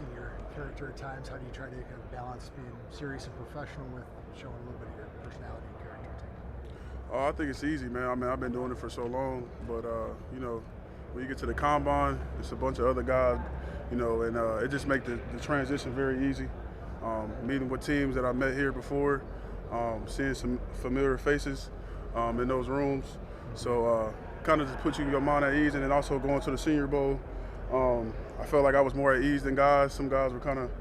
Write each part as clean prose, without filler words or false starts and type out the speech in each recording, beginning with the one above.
senior character at times. How do you try to kind of balance being serious and professional with showing a little bit of your personality and character too? I think it's easy, man. I mean, I've been doing it for so long, but when you get to the combine, it's a bunch of other guys, and it just makes the transition very easy. Meeting with teams that I met here before, seeing some familiar faces in those rooms. So kind of just put your mind at ease, and then also going to the Senior Bowl. I felt like I was more at ease than guys. Some guys were kind of,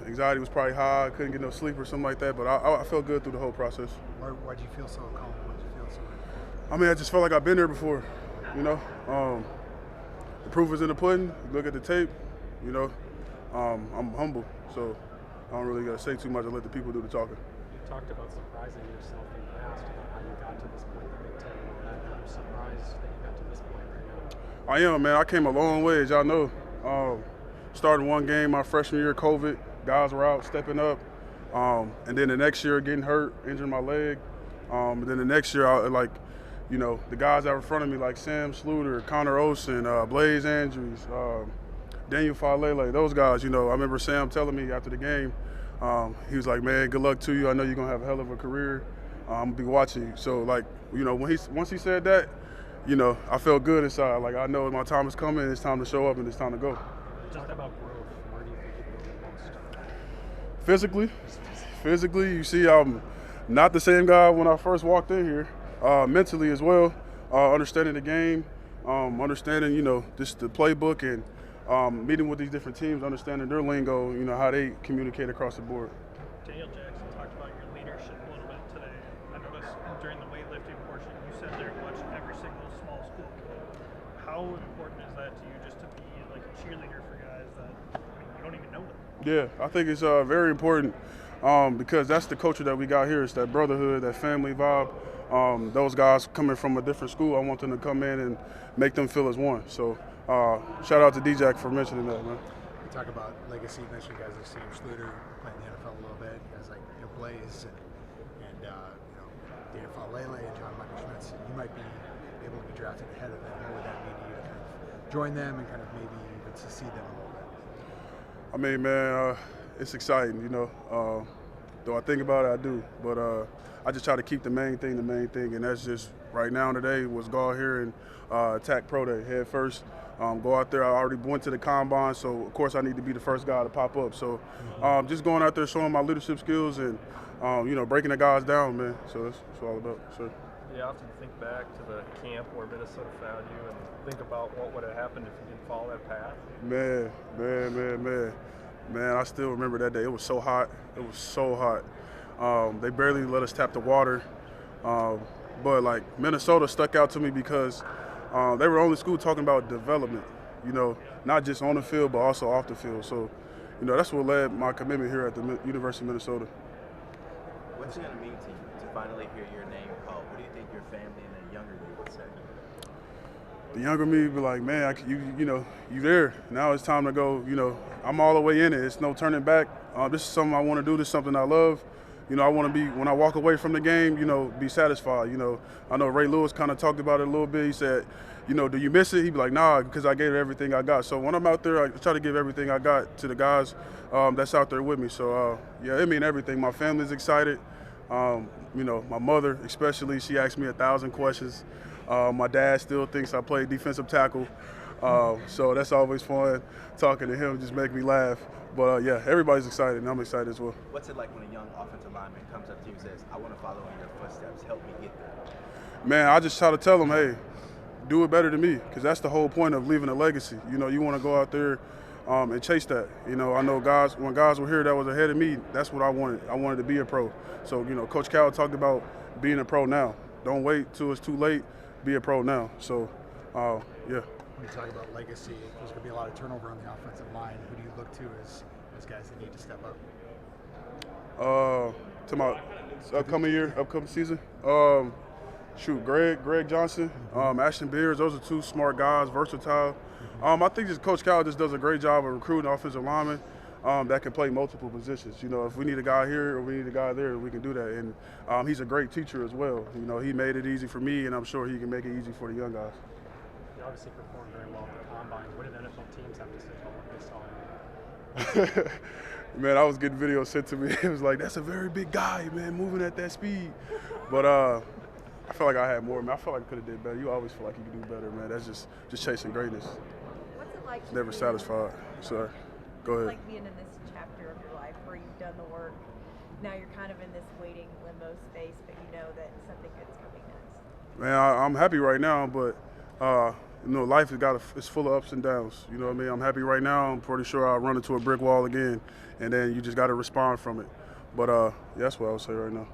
anxiety was probably high, couldn't get no sleep or something like that, but I felt good through the whole process. Why'd you feel so calm? Why'd you feel so good? I mean, I just felt like I've been there before, The proof is in the pudding. You look at the tape, I'm humble, so I don't really got to say too much. I let the people do the talking. You talked about surprising yourself in the past about how you got to this point, the Big Ten and all that. I'm surprised that you got to this point right now. I am, man. I came a long way, as y'all know. Started one game my freshman year, COVID. Guys were out, stepping up. And then the next year, getting hurt, injuring my leg. And then the next year, the guys that were in front of me, like Sam Sluter, Connor Olsen, Blaze Andrews, Daniel Falele, those guys, I remember Sam telling me after the game, he was like, man, good luck to you. I know you're going to have a hell of a career. I'm going to be watching you. So, once he said that, I felt good inside. Like, I know my time is coming, it's time to show up, and it's time to go. Just about growth, where do you think you grew the most? Physically, you see I'm not the same guy when I first walked in here. Mentally as well, understanding the game, understanding, just the playbook and meeting with these different teams, understanding their lingo, how they communicate across the board. Daniel Jackson talked about your leadership a little bit today. I noticed during the weightlifting portion, you said there watched every single small school kid. How important is that to you just to be like a cheerleader for guys that you don't even know them? Yeah, I think it's very important because that's the culture that we got here. It's that brotherhood, that family vibe. Those guys coming from a different school, I want them to come in and make them feel as one. So shout out to D-Jack for mentioning that, man. You talk about legacy. You mentioned guys like Sam Sluter playing the NFL a little bit. Guys like Blaze and Daniel Falele and John Michael Schmitz. You might be able to be drafted ahead of them. What would that mean to you to kind of join them and kind of maybe even succeed them a little bit? I mean, man, it's exciting, Though I think about it, I do. But I just try to keep the main thing, and that's just right now today was go out here and attack pro day head first. Go out there. I already went to the combine, so of course I need to be the first guy to pop up. So just going out there, showing my leadership skills, and breaking the guys down, man. So that's all about. Sure. You often think back to the camp where Minnesota found you and think about what would have happened if you didn't follow that path. Man, I still remember that day. It was so hot. They barely let us tap the water. But Minnesota stuck out to me because they were the only school talking about development, not just on the field but also off the field. So, that's what led my commitment here at the University of Minnesota. What's it going to mean to you to finally hear your name called? What do you think your family and the younger you would say? The younger me would be like, man, you there. Now it's time to go, I'm all the way in it. It's no turning back. This is something I want to do. This is something I love. I want to be, when I walk away from the game, be satisfied. I know Ray Lewis kind of talked about it a little bit. He said, do you miss it? He'd be like, nah, because I gave it everything I got. So when I'm out there, I try to give everything I got to the guys that's out there with me. So, it means everything. My family's excited. My mother especially, she asked me 1,000 questions. My dad still thinks I play defensive tackle. So that's always fun. Talking to him just make me laugh. But, everybody's excited, and I'm excited as well. What's it like when a young offensive lineman comes up to you and says, I want to follow in your footsteps, help me get there? Man, I just try to tell them, hey, do it better than me, because that's the whole point of leaving a legacy. You want to go out there and chase that. I know when guys were here that was ahead of me, that's what I wanted. I wanted to be a pro. So, Coach Cal talked about being a pro now. Don't wait till it's too late. Be a pro now. So, When you talk about legacy, there's going to be a lot of turnover on the offensive line. Who do you look to as guys that need to step up? To my upcoming season. Greg Johnson, Ashton Beers. Those are two smart guys, versatile. I think just Coach Cal just does a great job of recruiting offensive linemen that can play multiple positions. If we need a guy here or we need a guy there, we can do that. And he's a great teacher as well. He made it easy for me, and I'm sure he can make it easy for the young guys. You obviously performed very well at the combine. What did NFL teams have to say about what they saw in you? Man, I was getting videos sent to me. It was like, that's a very big guy, man, moving at that speed. But I felt like I had more, man. I felt like I could have did better. You always feel like you can do better, man. That's just chasing greatness. What's it like? Never satisfied. Sorry. Go ahead. What's it like being in this chapter of your life where you've done the work? Now you're kind of in this waiting limbo space, but you know that something good's coming next. Man, I'm happy right now, but life it's full of ups and downs. You know what I mean? I'm happy right now. I'm pretty sure I'll run into a brick wall again, and then you just got to respond from it. But that's what I would say right now.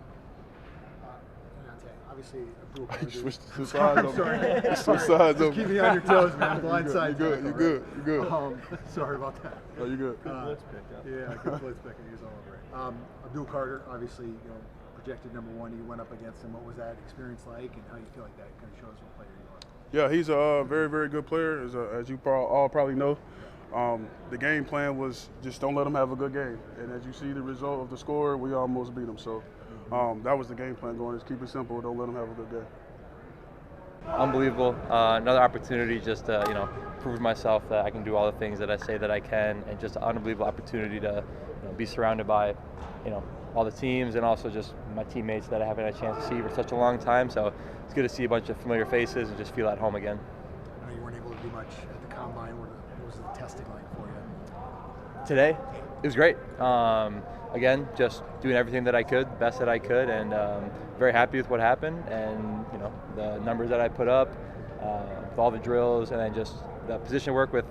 Obviously, a blue You card. switched two sides over. Sorry. Switch sides over. Keep me on your toes, man. Blindside. You good. You good. Sorry about that. Oh, you good. Yeah, good blitz pick. He was all over it. Abdul Carter, obviously, projected number one. You went up against him. What was that experience like, and how you feel like that kind of shows what player you are? Yeah, he's a very, very good player, as you all probably know. The game plan was just don't let him have a good game. And as you see the result of the score, we almost beat him. So that was the game plan going, is keep it simple, don't let him have a good game. Unbelievable. Another opportunity just to, prove myself that I can do all the things that I say that I can, and just an unbelievable opportunity to be surrounded by, all the teams and also just my teammates that I haven't had a chance to see for such a long time. So it's good to see a bunch of familiar faces and just feel at home again. I know you weren't able to do much at the combine. What was the testing like for you? Today, it was great. Again, just doing everything that I could, best that I could, and very happy with what happened, and the numbers that I put up, with all the drills, and then just the position work with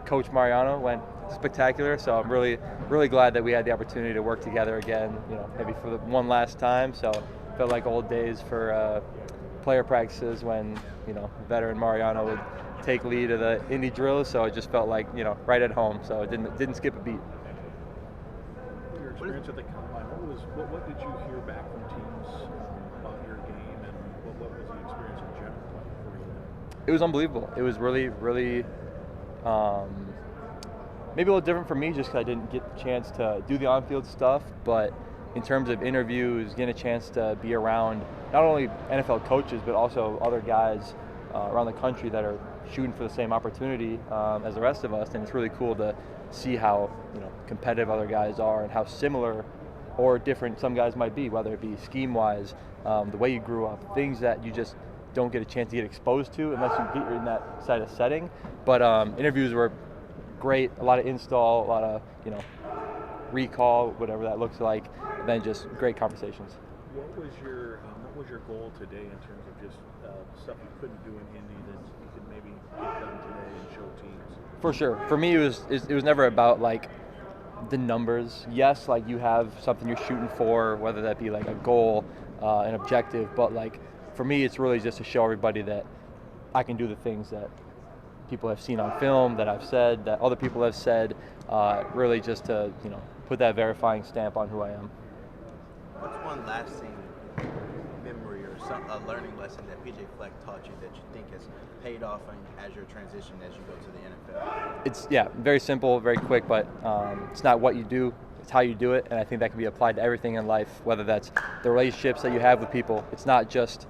Coach Mariano went spectacular. So I'm really, really glad that we had the opportunity to work together again. Maybe for the one last time. So felt like old days for player practices when veteran Mariano would take lead of the indie drills. So it just felt like right at home. So it didn't skip a beat. Your experience at the combine, what did you hear back from teams about your game, and what was the experience in general like for you? It was unbelievable. It was really, really maybe a little different for me just because I didn't get the chance to do the on-field stuff, but in terms of interviews, getting a chance to be around not only NFL coaches but also other guys around the country that are shooting for the same opportunity as the rest of us, and it's really cool to see how competitive other guys are and how similar or different some guys might be, whether it be scheme-wise, the way you grew up, things that you just don't get a chance to get exposed to unless you get in that side of setting. But interviews were great, a lot of install, a lot of recall, whatever that looks like, and then just great conversations. What was your goal today in terms of just stuff you couldn't do in Indy that you could maybe get done today and show teams? For sure. For me, it was never about the numbers. Yes, you have something you're shooting for, whether that be a goal, an objective, but for me, it's really just to show everybody that I can do the things that people have seen on film, that I've said, that other people have said, really just to put that verifying stamp on who I am. What's one lasting memory or a learning lesson that PJ Fleck taught you that you think has paid off as your transition as you go to the NFL? It's very simple, very quick, but it's not what you do, it's how you do it, and I think that can be applied to everything in life, whether that's the relationships that you have with people. It's not just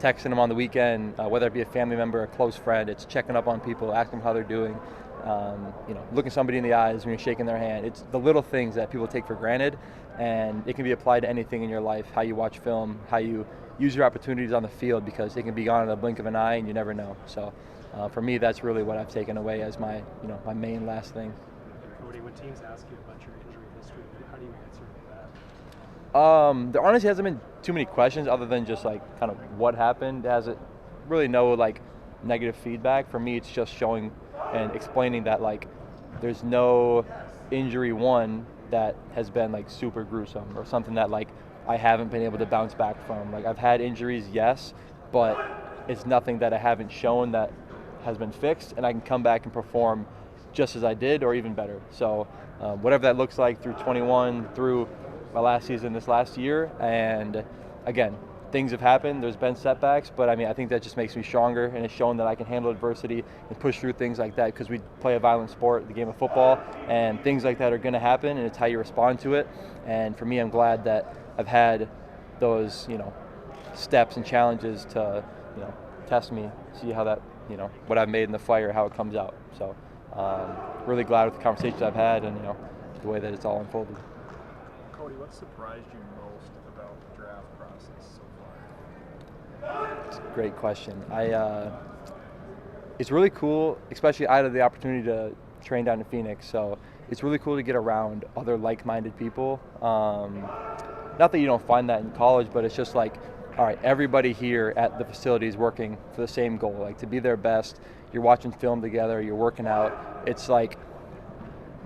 texting them on the weekend, whether it be a family member, a close friend. It's checking up on people, asking them how they're doing, looking somebody in the eyes when you're shaking their hand. It's the little things that people take for granted, and it can be applied to anything in your life, how you watch film, how you use your opportunities on the field, because it can be gone in the blink of an eye and you never know. So for me, that's really what I've taken away as my, my main last thing. Cody, when teams ask you about your injury history, how do you answer that? There honestly hasn't been too many questions other than just kind of what happened. It hasn't really no negative feedback. For me, it's just showing and explaining that there's no injury one that has been super gruesome or something that I haven't been able to bounce back from. I've had injuries, yes, but it's nothing that I haven't shown that has been fixed, and I can come back and perform just as I did or even better. So whatever that looks like through 21, through my last season this last year, and again, things have happened, there's been setbacks, but I think that just makes me stronger, and it's shown that I can handle adversity and push through things like that, because we play a violent sport, the game of football, and things like that are going to happen, and it's how you respond to it. And for me, I'm glad that I've had those steps and challenges to test me, see how that what I've made in the fire, how it comes out. So really glad with the conversations I've had and the way that it's all unfolded. Cody, what surprised you most about the draft process so far? It's a great question. It's really cool, especially I had the opportunity to train down in Phoenix, so it's really cool to get around other like-minded people. Not that you don't find that in college, but it's just like, all right, everybody here at the facility is working for the same goal, like to be their best. You're watching film together, you're working out. It's like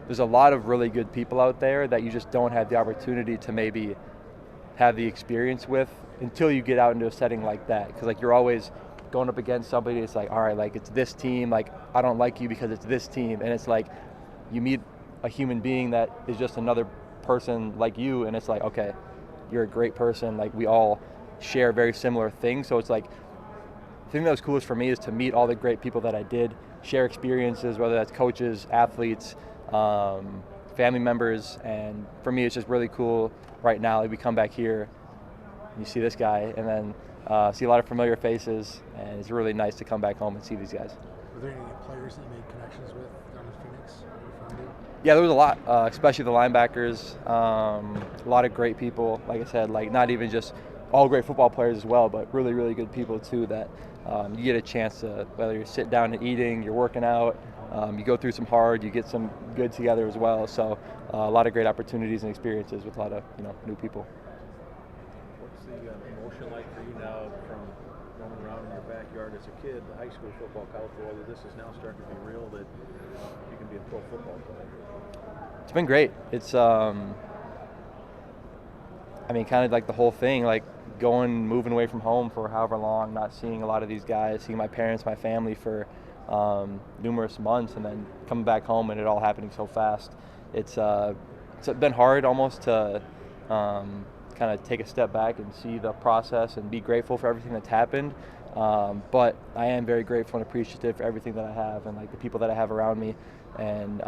there's a lot of really good people out there that you just don't have the opportunity to maybe have the experience with until you get out into a setting like that. Because like you're always going up against somebody, it's like, all right, like it's this team, like I don't like you because it's this team. And it's like you meet a human being that is just another person like you, and it's like, okay, you're a great person, like we all share very similar things. So it's like the thing that was coolest for me is to meet all the great people that I did, share experiences, whether that's coaches, athletes, family members, and for me it's just really cool right now. Like we come back here, you see this guy, and then see a lot of familiar faces, and it's really nice to come back home and see these guys. Were there any players that you made connections with down in Phoenix? Yeah, there was a lot, especially the linebackers. A lot of great people, like I said, like not even just all great football players as well, but really, really good people too that you get a chance to, whether you're sitting down and eating, you're working out, you go through some hard, you get some good together as well. So a lot of great opportunities and experiences with a lot of new people. What's the emotion like for you now from running around in your backyard as a kid, the high school football, college football, that this is now starting to be real, that you can be a pro football player? It's been great. It's kind of like the whole thing, like moving away from home for however long, not seeing a lot of these guys, seeing my parents, my family for numerous months, and then coming back home and it all happening so fast. It's been hard almost to kind of take a step back and see the process and be grateful for everything that's happened. But I am very grateful and appreciative for everything that I have and like the people that I have around me. And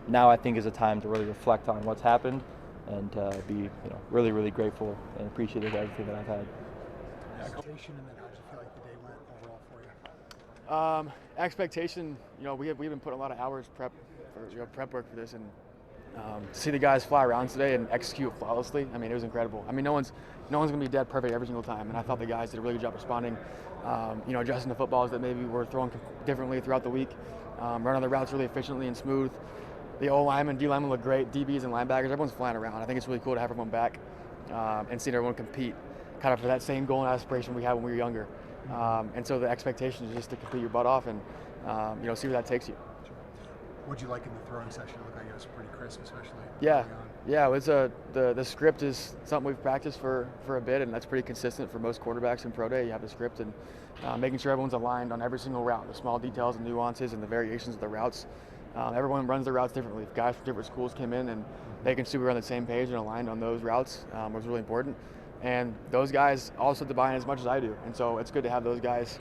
now I think is a time to really reflect on what's happened and be really, really grateful and appreciative of everything that I've had. Expectation, and then how did you feel like the day went overall for you? Expectation, we've been putting a lot of hours prep work for this, and to see the guys fly around today and execute flawlessly, it was incredible. No one's gonna be dead perfect every single time, and I thought the guys did a really good job responding, adjusting the footballs that maybe were thrown differently throughout the week, running the routes really efficiently and smooth. The O linemen, D linemen look great, DBs and linebackers, everyone's flying around. I think it's really cool to have everyone back and seeing everyone compete kind of for that same goal and aspiration we had when we were younger. And so the expectation is just to compete your butt off and see where that takes you. What'd you like in the throwing session? It looked like it was pretty crisp, especially. Yeah, it was the script is something we've practiced for a bit, and that's pretty consistent for most quarterbacks in pro day. You have the script and making sure everyone's aligned on every single route, the small details and nuances and the variations of the routes. Everyone runs their routes differently. If guys from different schools came in and they can see we're on the same page and aligned on those routes was really important. And those guys also have to buy in as much as I do. And so it's good to have those guys,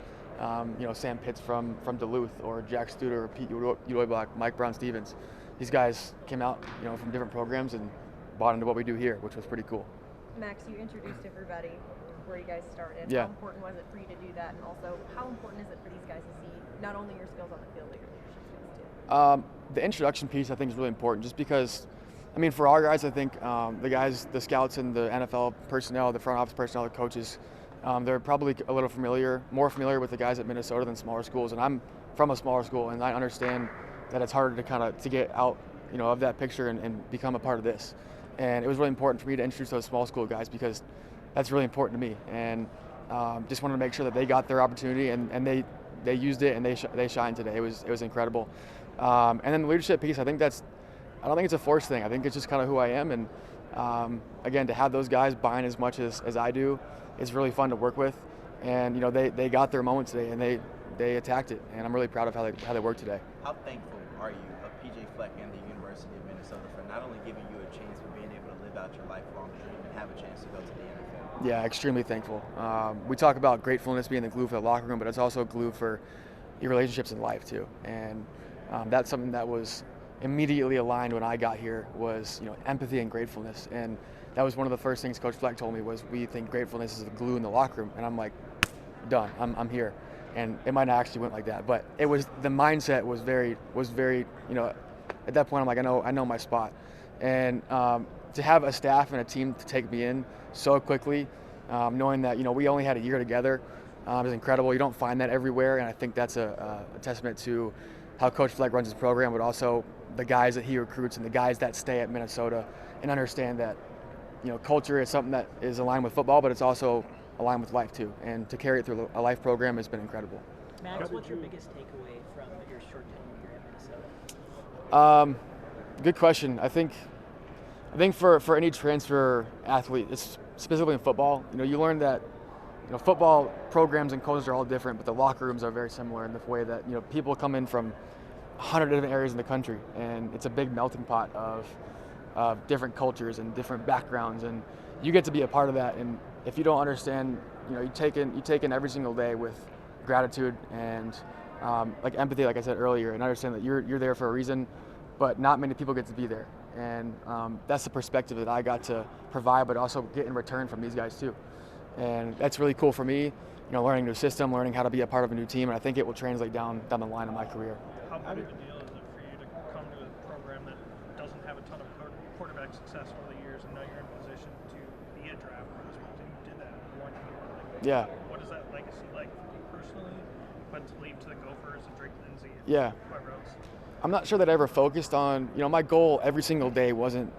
Sam Pitts from Duluth, or Jack Studer, or Pete Udoybach, Mike Brown-Stevens. These guys came out, from different programs and bought into what we do here, which was pretty cool. Max, you introduced everybody where you guys started. Yeah. How important was it for you to do that? And also, how important is it for these guys to see not only your skills on the field, but your leadership skills too? The introduction piece I think is really important, just because, for our guys, I think the scouts and the NFL personnel, the front office personnel, the coaches, they're probably a little more familiar with the guys at Minnesota than smaller schools. And I'm from a smaller school, and I understand that it's harder to get out, of that picture and become a part of this. And it was really important for me to introduce those small school guys because that's really important to me. And just wanted to make sure that they got their opportunity and they used it and they shined today. It was incredible. And then the leadership piece, I don't think it's a forced thing. I think it's just kind of who I am. And again, to have those guys buying as much as I do, it's really fun to work with. And they got their moment today and they attacked it. And I'm really proud of how they worked today. How thankful are you of PJ Fleck and the University of Minnesota for not only giving you a chance but being able to live out your lifelong dream and have a chance to go to the NFL? Yeah, extremely thankful. We talk about gratefulness being the glue for the locker room, but it's also glue for your relationships in life too. And that's something that was immediately aligned when I got here was empathy and gratefulness. And that was one of the first things Coach Fleck told me was we think gratefulness is the glue in the locker room. And I'm like, done. I'm here. and it might not actually went like that. But it was, the mindset was very, at that point I'm like, I know my spot. And to have a staff and a team to take me in so quickly, knowing that, we only had a year together, is incredible. You don't find that everywhere, and I think that's a testament to how Coach Fleck runs his program, but also the guys that he recruits and the guys that stay at Minnesota and understand that, culture is something that is aligned with football, but it's also aligned with life too. And to carry it through a life program has been incredible. Max, what's your biggest takeaway from your short tenure here in Minnesota? Good question. I think for any transfer athlete, it's specifically in football, you learn that football programs and coaches are all different, but the locker rooms are very similar in the way that people come in from 100 different areas in the country, and it's a big melting pot of different cultures and different backgrounds, and you get to be a part of that. And if you don't understand, you take in every single day with gratitude and like empathy, like I said earlier, and understand that you're there for a reason, but not many people get to be there. And that's the perspective that I got to provide, but also get in return from these guys too. And that's really cool for me, learning a new system, learning how to be a part of a new team, and I think it will translate down the line of my career. How big of a deal is it for you to come to a program that doesn't have a ton of quarterback success over the years, and now you're in a position to be a draft prospect, and you did that in 1 year? Yeah. What is that legacy like for you personally, but to leave to the Gophers and Drake Lindsay and whoever else? I'm not sure that I ever focused on, my goal every single day wasn't,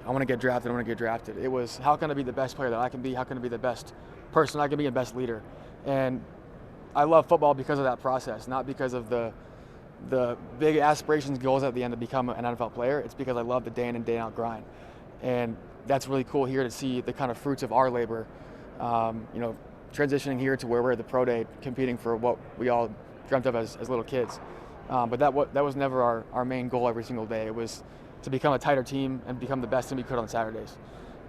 I want to get drafted. It was, how can I be the best player that I can be? How can I be the best person I can be and best leader? And I love football because of that process, not because of the big aspirations, goals at the end to become an NFL player. It's because I love the day in and day out grind. And that's really cool here to see the kind of fruits of our labor, transitioning here to where we're at the pro day, competing for what we all dreamt of as little kids. But that was never our main goal every single day. It was to become a tighter team and become the best team we could on Saturdays.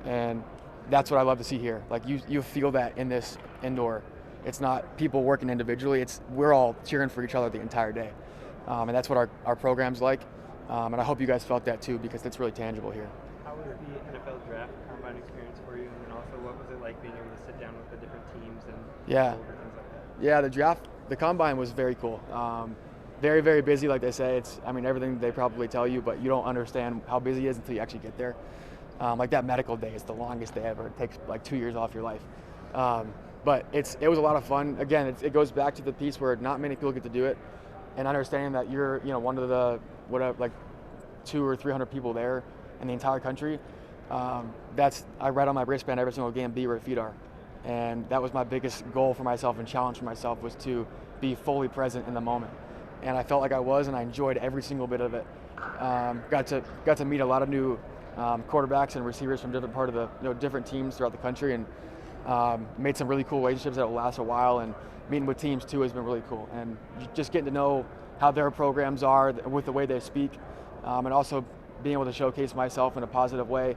And that's what I love to see here. Like you feel that in this indoor. It's not people working individually. We're all cheering for each other the entire day. And that's what our program's like. And I hope you guys felt that too, because it's really tangible here. How was the NFL draft combine experience for you? And then also, what was it like being able to sit down with the different teams and go over things like that? Yeah, the combine was very cool. Very, very busy, like they say. Everything they probably tell you, but you don't understand how busy it is until you actually get there. Like that medical day is the longest day ever. It takes like 2 years off your life. But it was a lot of fun. Again, it goes back to the piece where not many people get to do it, and understanding that you're one of the 200 or 300 people there in the entire country. I write on my wristband every single game, be where your feet are. And that was my biggest goal for myself and challenge for myself, was to be fully present in the moment. And I felt like I was, and I enjoyed every single bit of it. Got to meet a lot of new quarterbacks and receivers from different part of the different teams throughout the country, and made some really cool relationships that will last a while. And meeting with teams too has been really cool, and just getting to know how their programs are with the way they speak, and also being able to showcase myself in a positive way,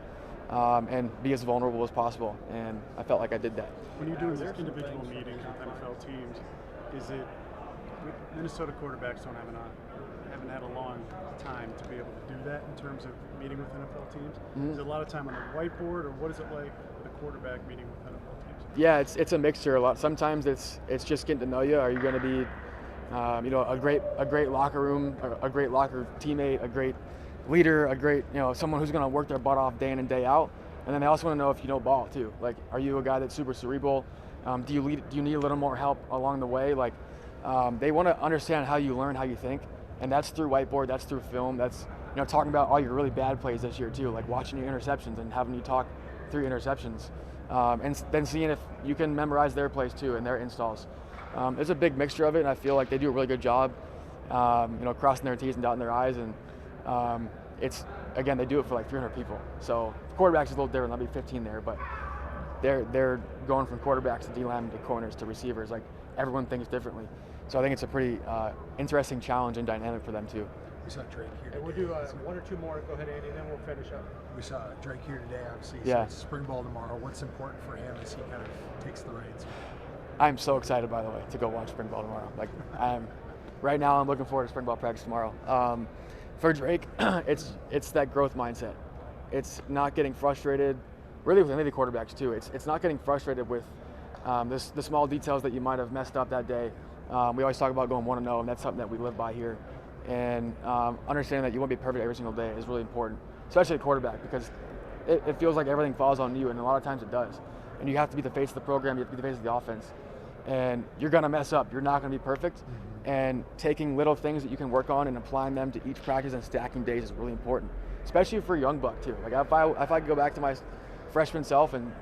and be as vulnerable as possible. And I felt like I did that. When you're doing these individual meetings with NFL teams, is it Minnesota quarterbacks haven't had a long time to be able to do that in terms of meeting with NFL teams? Mm-hmm. Is it a lot of time on the whiteboard, or what is it like with a quarterback meeting with NFL teams? Yeah, it's a mixture. Sometimes it's just getting to know you. Are you going to be, a great locker room, a great locker teammate, a great leader, a great someone who's going to work their butt off day in and day out. And then they also want to know if you know ball too. Like, are you a guy that's super cerebral? Do you need a little more help along the way? Like, they want to understand how you learn, how you think, and that's through whiteboard, that's through film, that's talking about all your really bad plays this year too, like watching your interceptions and having you talk through your interceptions, and then seeing if you can memorize their plays too and their installs. There's a big mixture of it, and I feel like they do a really good job, crossing their T's and dotting their I's, and they do it for like 300 people. So quarterbacks is a little different. There'll be 15 there, but they're going from quarterbacks to D-line to corners to receivers. Like, everyone thinks differently. So I think it's a pretty interesting challenge and dynamic for them too. We saw Drake here today. We'll do one or two more. Go ahead, Andy, and then we'll finish up. We saw Drake here today, obviously. Yeah. So spring ball tomorrow. What's important for him as he kind of takes the reins? I'm so excited, by the way, to go watch spring ball tomorrow. Like, right now I'm looking forward to spring ball practice tomorrow. For Drake, it's that growth mindset. It's not getting frustrated, really with any of the quarterbacks too. It's not getting frustrated with the small details that you might have messed up that day. We always talk about going 1-0, and that's something that we live by here. And understanding that you won't be perfect every single day is really important, especially at quarterback, because it feels like everything falls on you, and a lot of times it does. And you have to be the face of the program, you have to be the face of the offense. And you're going to mess up. You're not going to be perfect. And taking little things that you can work on and applying them to each practice and stacking days is really important, especially for a young buck too. Like if I could go back to my freshman self, and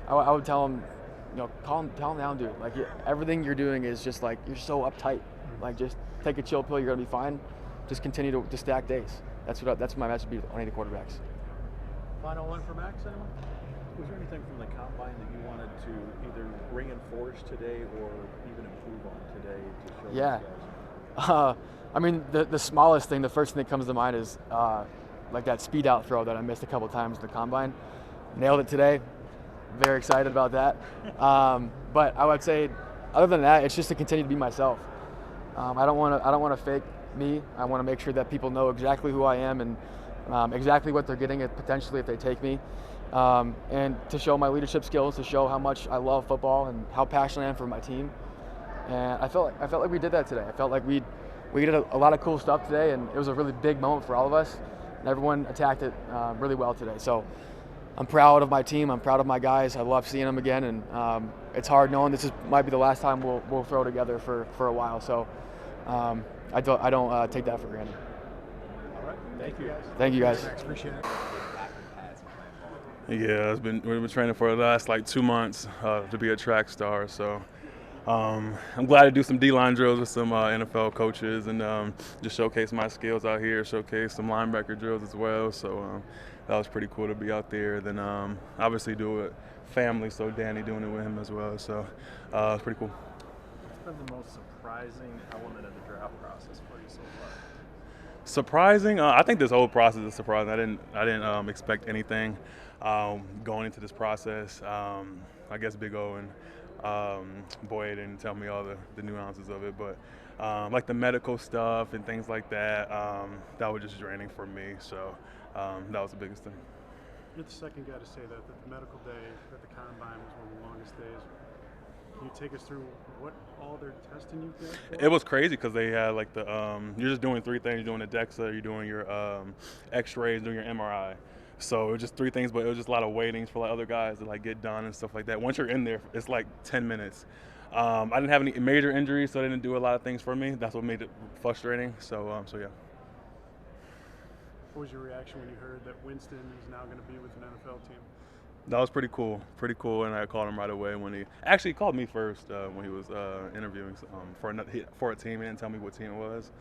I would tell him, calm down, dude. Like everything you're doing is just like, you're so uptight. Like just take a chill pill, you're going to be fine. Just continue to stack days. That's my message on any of the quarterbacks. Final one for Max, anyone? Was there anything from the combine that you wanted to either reinforce today or even improve on today to show these guys? I mean, the smallest thing, the first thing that comes to mind is like that speed out throw that I missed a couple times in the combine. Nailed it today. Very excited about that. But I would say, other than that, it's just to continue to be myself. I don't want to fake me. I want to make sure that people know exactly who I am and exactly what they're getting potentially if they take me. And to show my leadership skills, to show how much I love football and how passionate I am for my team. And I felt like we did that today. I felt like we did a lot of cool stuff today, and it was a really big moment for all of us. And everyone attacked it really well today. So I'm proud of my team. I'm proud of my guys. I love seeing them again, and it's hard knowing this might be the last time we'll throw together for a while. So I don't take that for granted. All right. Thank you guys. Thank you guys. Appreciate it. Yeah, we've been training for the last 2 months to be a track star. So I'm glad to do some D-line drills with some NFL coaches and just showcase my skills out here, showcase some linebacker drills as well. So that was pretty cool to be out there. Then obviously do it family, so Danny doing it with him as well. So it's pretty cool. What's been the most surprising element of the draft process for you so far? Surprising? I think this whole process is surprising. I didn't expect anything going into this process. I guess Big O and Boyd didn't tell me all the nuances of it, but like the medical stuff and things like that, that was just draining for me. So that was the biggest thing. You're the second guy to say that the medical day at the combine was one of the longest days. Can you take us through what all they're testing you for? It was crazy because they had like you're just doing 3 things. You're doing the DEXA, you're doing your X-rays, doing your MRI. So it was just 3 things, but it was just a lot of waitings for other guys to get done and stuff like that. Once you're in there, it's 10 minutes. I didn't have any major injuries, so they didn't do a lot of things for me. That's what made it frustrating. So yeah. What was your reaction when you heard that Winston is now going to be with an NFL team? That was pretty cool, and I called him right away when he actually called me first when he was interviewing for a team. He didn't tell me what team it was,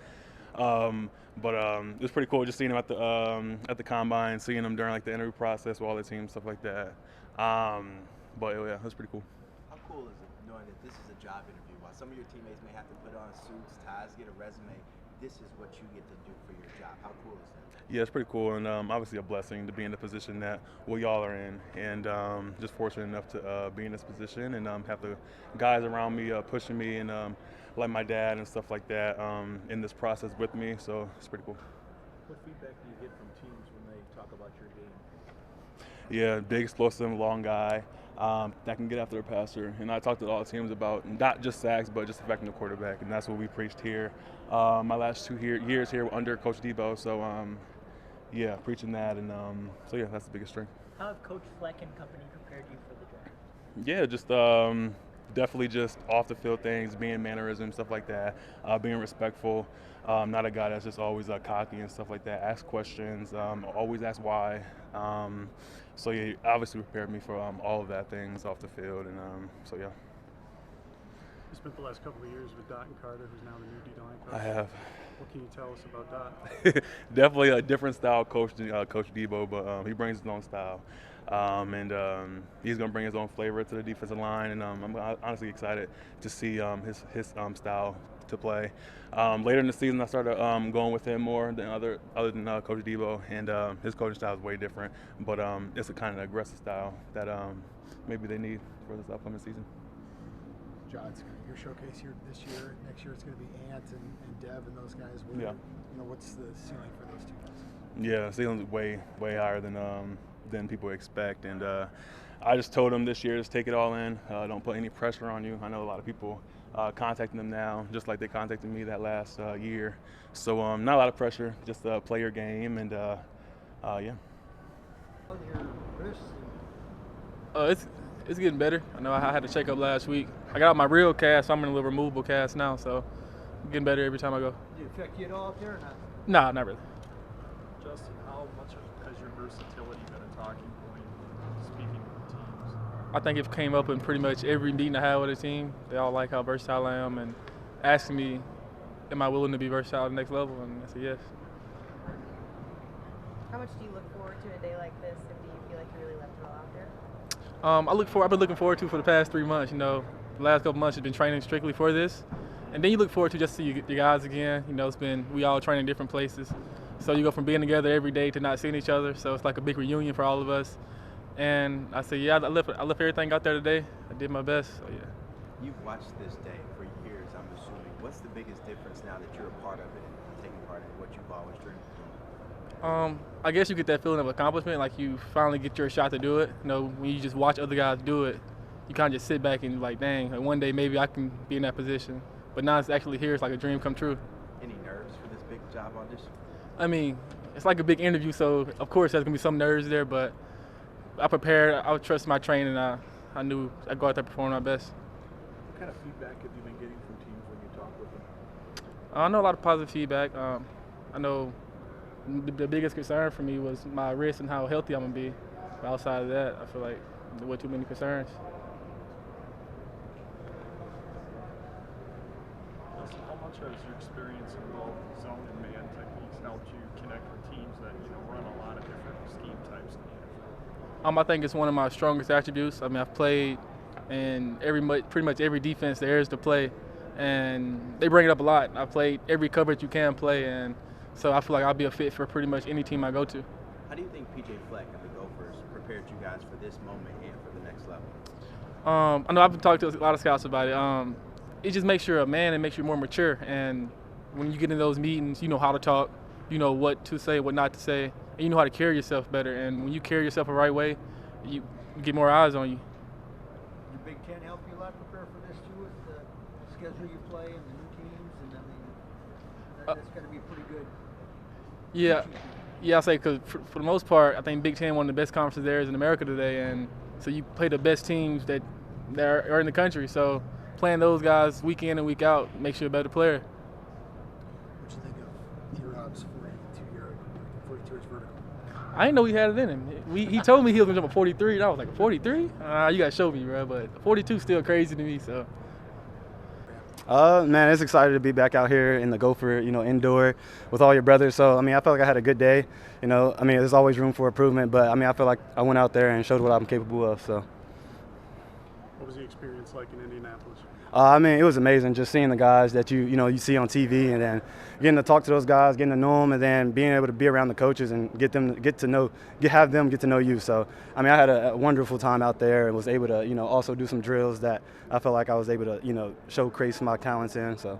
but it was pretty cool just seeing him at the combine, seeing him during the interview process with all the teams, stuff like that. But yeah, it was pretty cool. How cool is it knowing that this is a job interview? While some of your teammates may have to put on suits, ties, get a resume, this is what you get to do for your job. How cool is that? Yeah, it's pretty cool, and obviously a blessing to be in the position that y'all are in, and just fortunate enough to be in this position and have the guys around me pushing me and like my dad and stuff like that in this process with me. So it's pretty cool. What feedback do you get from teams when they talk about your game? Yeah, big, explosive, long guy that can get after the passer. And I talked to all the teams about not just sacks, but just affecting the quarterback, and that's what we preached here. My last 2 years here under Coach Debo. So yeah, preaching that, and so yeah, that's the biggest strength. How have Coach Fleck and company prepared you for the draft? Yeah, just definitely just off the field things, being mannerisms, stuff like that, being respectful. Not a guy that's just always cocky and stuff like that. Ask questions, always ask why. So yeah, obviously prepared me for all of that things off the field, and so yeah. You spent the last couple of years with Dot and Carter, who's now the new D-line coach. I have. What can you tell us about Dot? Definitely a different style coach than Coach Debo, but he brings his own style. And he's going to bring his own flavor to the defensive line, and I'm honestly excited to see his style to play. Later in the season, I started going with him more than other than Coach Debo, and his coaching style is way different, but it's a kind of aggressive style that maybe they need for this upcoming season. John, it's going to be your showcase here this year. Next year, it's going to be Ant and Dev and those guys. Yeah. What's the ceiling for those 2 guys? Yeah, the ceiling's way higher than people expect, and I just told them this year, just take it all in. Don't put any pressure on you. I know a lot of people contacting them now, just like they contacted me that last year. So not a lot of pressure, just play your game, and yeah. It's getting better. I know I had a checkup last week. I got out my real cast, so I'm in a little removable cast now, so I'm getting better every time I go. Did it affect you at all up there or not? Nah, not really. Justin, how much has your versatility been a talking point speaking with teams? I think it came up in pretty much every meeting I had with a team. They all like how versatile I am and asking me, am I willing to be versatile at the next level? And I said yes. How much do you look forward to a day like this, and do you feel like you really left it all out there? I've been looking forward to for the past 3 months. You know, the last couple months have been training strictly for this, and then you look forward to just see your guys again. You know, we all train in different places, so you go from being together every day to not seeing each other. So it's like a big reunion for all of us. And I said, yeah, I left everything out there today. I did my best. So yeah. You've watched this day for years, I'm assuming. What's the biggest difference now that you're a part of it and taking part in what you've always dreamed of doing? I guess you get that feeling of accomplishment, like you finally get your shot to do it. You know, when you just watch other guys do it, you kind of just sit back and you're like, dang, like one day maybe I can be in that position. But now it's actually here, it's like a dream come true. Any nerves for this big job audition? I mean, it's like a big interview, so of course there's gonna be some nerves there, but I prepared, I would trust my training, I knew I'd go out there performing my best. What kind of feedback have you been getting from teams when you talk with them? I know a lot of positive feedback. I know the biggest concern for me was my wrist and how healthy I'm gonna be. But outside of that, I feel like there weren't too many concerns. Justin, how much has your experience in both zone and man techniques helped you connect with teams that run a lot of different scheme types in the NFL? I think it's one of my strongest attributes. I mean, I've played in pretty much every defense there is to play, and they bring it up a lot. I've played every coverage you can play, and so I feel like I'll be a fit for pretty much any team I go to. How do you think PJ Fleck and the Gophers prepared you guys for this moment and for the next level? I know I've been talking to a lot of scouts about it. It just makes you a man and makes you more mature, and when you get in those meetings, you know how to talk, you know what to say, what not to say, and you know how to carry yourself better. And when you carry yourself the right way, you get more eyes on you. Did Big Ten help you a lot prepare for this too, with the schedule you play and the new teams? And I mean, that's going to be pretty good. Yeah, I say because for the most part, I think Big Ten one of the best conferences there is in America today, and so you play the best teams that are in the country. So playing those guys week in and week out makes you a better player. What you think of T-Rob's 42-yard vertical? I didn't know he had it in him. He told me he was gonna jump a 43, and I was like, 43? You gotta show me, bro. But 42 is still crazy to me. So. Man, it's excited to be back out here in the Gopher, indoor with all your brothers. So, I mean, I felt like I had a good day. I mean, there's always room for improvement, but I mean, I feel like I went out there and showed what I'm capable of. So. What was the experience like in Indianapolis? I mean, it was amazing just seeing the guys that you see on TV, and then getting to talk to those guys, getting to know them, and then being able to be around the coaches and have them get to know you. So, I mean, I had a wonderful time out there and was able to, also do some drills that I felt like I was able to, showcase my talents in. So.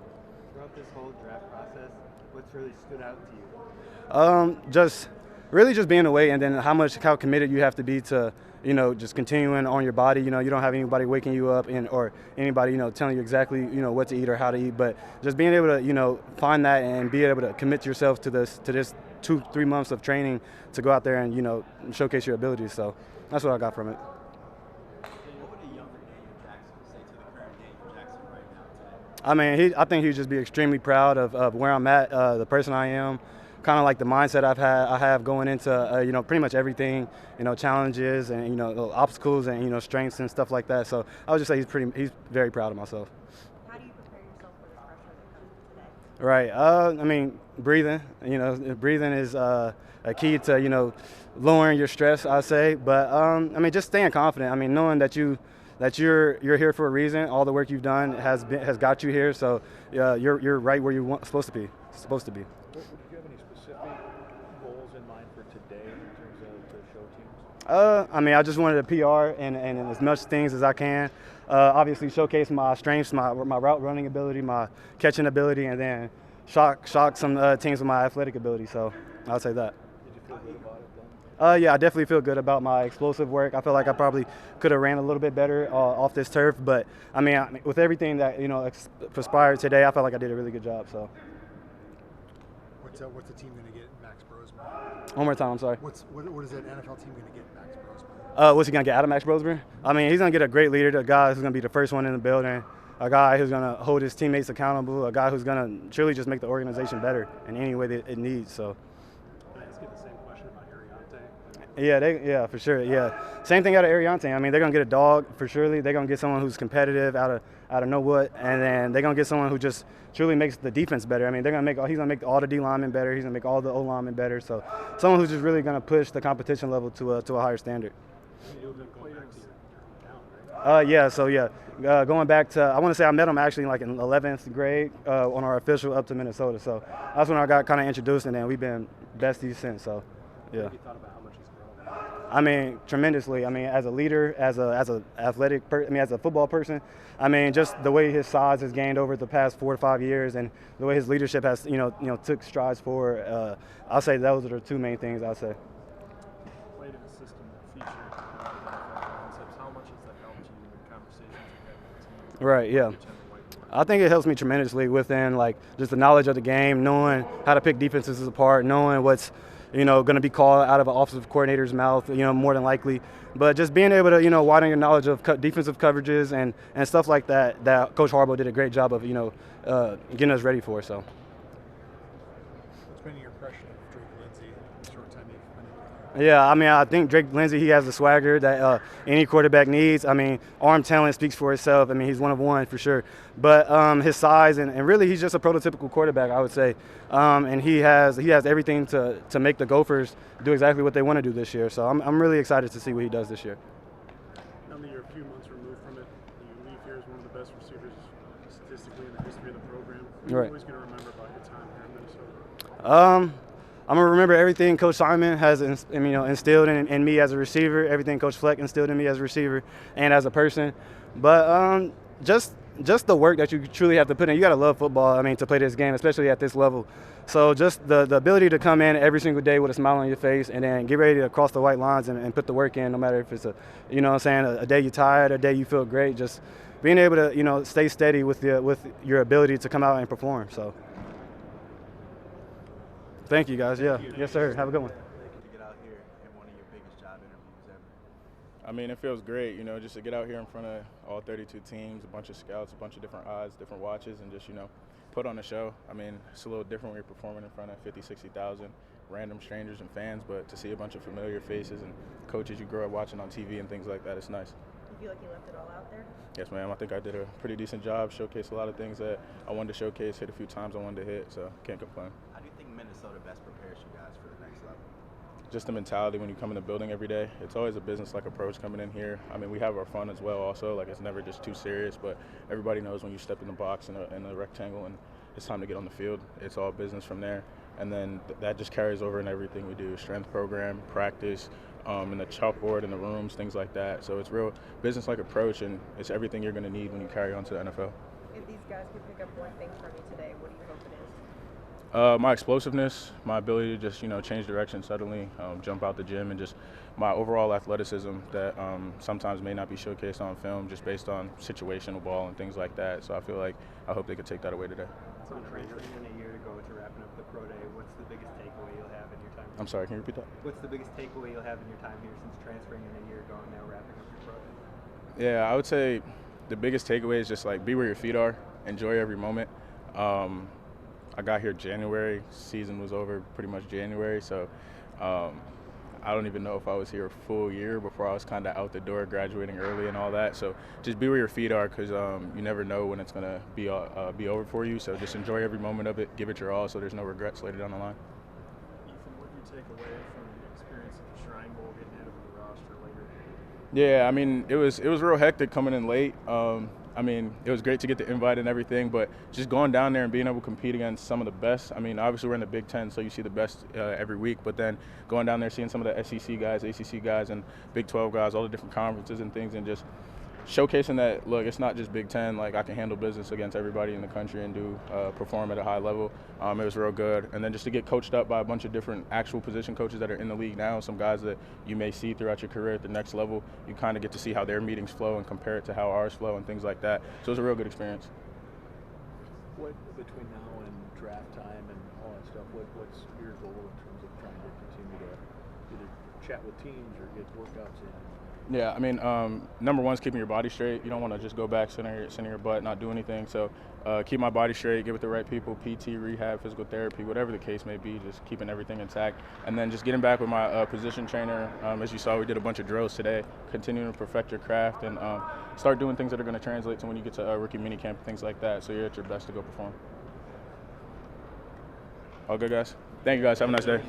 Throughout this whole draft process, what's really stood out to you? Just being away, and then how committed you have to be to, just continuing on your body. You don't have anybody waking you up or anybody, telling you exactly, what to eat or how to eat. But just being able to, find that and be able to commit yourself to this 2-3 months of training to go out there and, showcase your abilities. So that's what I got from it. What would a younger Daniel Jackson say to the current Daniel Jackson right now today? I mean, I think he'd just be extremely proud of where I'm at, the person I am. Kind of like the mindset I have going into pretty much everything, challenges and obstacles and strengths and stuff like that. So I would just say he's very proud of myself. How do you prepare yourself for the pressure that comes today? Right. I mean, breathing. Breathing is a key to lowering your stress, I say. But I mean, just staying confident. I mean, knowing that you're here for a reason. All the work you've done has got you here. So you're right where you're supposed to be. Goals in mind for today in terms of the show teams? I mean, I just wanted a PR and as much things as I can. Obviously, showcase my strengths, my route running ability, my catching ability, and then shock some teams with my athletic ability. So I'll say that. Did you feel good about it then? Yeah, I definitely feel good about my explosive work. I feel like I probably could have ran a little bit better off this turf, but I mean, with everything that transpired today, I felt like I did a really good job. So. What's the team going to get Max Brosmer? One more time, I'm sorry. What is that NFL team going to get Max Brosmer? What's he going to get out of Max Brosmer? I mean, he's going to get a great leader, a guy who's going to be the first one in the building, a guy who's going to hold his teammates accountable, a guy who's going to truly just make the organization better in any way that it needs. So. Can I ask you the same question about Aireontae? Yeah, for sure. Yeah, same thing out of Aireontae. I mean, they're gonna get a dog for surely. They're gonna get someone who's competitive out of know what, and then they're gonna get someone who just truly makes the defense better. I mean, he's gonna make all the D linemen better. He's gonna make all the O linemen better. So, someone who's just really gonna push the competition level to a higher standard. Going back to, I want to say I met him actually like in 11th grade on our official up to Minnesota. So that's when I got kind of introduced, and then we've been besties since. So, yeah. Have you thought about how much he's grown? I mean, tremendously. I mean, as a leader, as a athletic, as a football person. I mean, just the way his size has gained over the past 4 to 5 years, and the way his leadership has, took strides forward. I'll say those are the two main things I'll say. Played in a system that featured concepts. How much has that helped you in the conversations you had with the team? Right. Yeah. I think it helps me tremendously within just the knowledge of the game, knowing how to pick defenses apart, knowing what's going to be called out of an offensive coordinator's mouth, more than likely. But just being able to, widen your knowledge of defensive coverages and stuff like that Coach Harbaugh did a great job of, getting us ready for. So. What's been your impression of Drake Lindsay in the short time you've been able to? Yeah, I mean, I think Drake Lindsay, he has the swagger that any quarterback needs. I mean, arm talent speaks for itself. I mean, he's one of one for sure. But his size and really he's just a prototypical quarterback, I would say. And he has everything to make the Gophers do exactly what they want to do this year. So I'm really excited to see what he does this year. Now that you're a few months removed from it, you leave here as one of the best receivers statistically in the history of the program. What are you always going to remember about your time here in Minnesota? I'm going to remember everything Coach Simon has instilled in me as a receiver, everything Coach Fleck instilled in me as a receiver and as a person. But just the work that you truly have to put in. You got to love football, I mean, to play this game, especially at this level. So just the ability to come in every single day with a smile on your face and then get ready to cross the white lines and put the work in, no matter if it's a day you're tired, a day you feel great, just being able to, stay steady with your ability to come out and perform. So. Thank you, guys. Yeah. Yes, sir. Have a good one. To get out here in one of your biggest job interviews ever. I mean, it feels great, just to get out here in front of all 32 teams, a bunch of scouts, a bunch of different eyes, different watches, and just, put on a show. I mean, it's a little different when you're performing in front of 50, 60,000 random strangers and fans, but to see a bunch of familiar faces and coaches you grew up watching on TV and things like that, it's nice. You feel like you left it all out there? Yes, ma'am. I think I did a pretty decent job, showcased a lot of things that I wanted to showcase, hit a few times I wanted to hit, so can't complain. How do you think Minnesota best prepares you guys for the next level? Just the mentality when you come in the building every day. It's always a business-like approach coming in here. I mean, we have our fun as well also. It's never just too serious, but everybody knows when you step in the box in a rectangle and it's time to get on the field, it's all business from there. And then that just carries over in everything we do, strength program, practice, in the chalkboard, in the rooms, things like that. So it's real business-like approach, and it's everything you're going to need when you carry on to the NFL. If these guys could pick up one thing from you today, what do you hope it is? My explosiveness, my ability to just, change direction suddenly, jump out the gym, and just my overall athleticism that sometimes may not be showcased on film just based on situational ball and things like that. So I hope they could take that away today. So transferring in a year to go to wrapping up the pro day, what's the biggest takeaway you'll have in your time here? I'm sorry, can you repeat that? What's the biggest takeaway you'll have in your time here since transferring in a year ago and now wrapping up your pro day? Yeah, I would say the biggest takeaway is just be where your feet are, enjoy every moment. I got here January, season was over pretty much January, so I don't even know if I was here a full year before I was kind of out the door, graduating early and all that. So just be where your feet are, because you never know when it's going to be over for you. So just enjoy every moment of it, give it your all, so there's no regrets later down the line. Ethan, what do you take away from the experience at the Shrine Bowl, getting added to the roster later? Yeah, I mean, it was real hectic coming in late. I mean, it was great to get the invite and everything, but just going down there and being able to compete against some of the best. I mean, obviously we're in the Big Ten, so you see the best every week, but then going down there, seeing some of the SEC guys, ACC guys, and Big 12 guys, all the different conferences and things, and just showcasing that, look, it's not just Big Ten. Like, I can handle business against everybody in the country and perform at a high level. It was real good. And then just to get coached up by a bunch of different actual position coaches that are in the league now, some guys that you may see throughout your career at the next level, you kind of get to see how their meetings flow and compare it to how ours flow and things like that. So it was a real good experience. What, between now and draft time and all that stuff, what's your goal in terms of trying to continue to either chat with teams or get workouts in? Yeah, I mean, number one is keeping your body straight. You don't want to just go back, sit in your butt, not do anything. So keep my body straight, get with the right people, PT, rehab, physical therapy, whatever the case may be, just keeping everything intact. And then just getting back with my position trainer. As you saw, we did a bunch of drills today, continuing to perfect your craft and start doing things that are going to translate to when you get to rookie minicamp, things like that, so you're at your best to go perform. All good, guys? Thank you, guys. Have a nice day.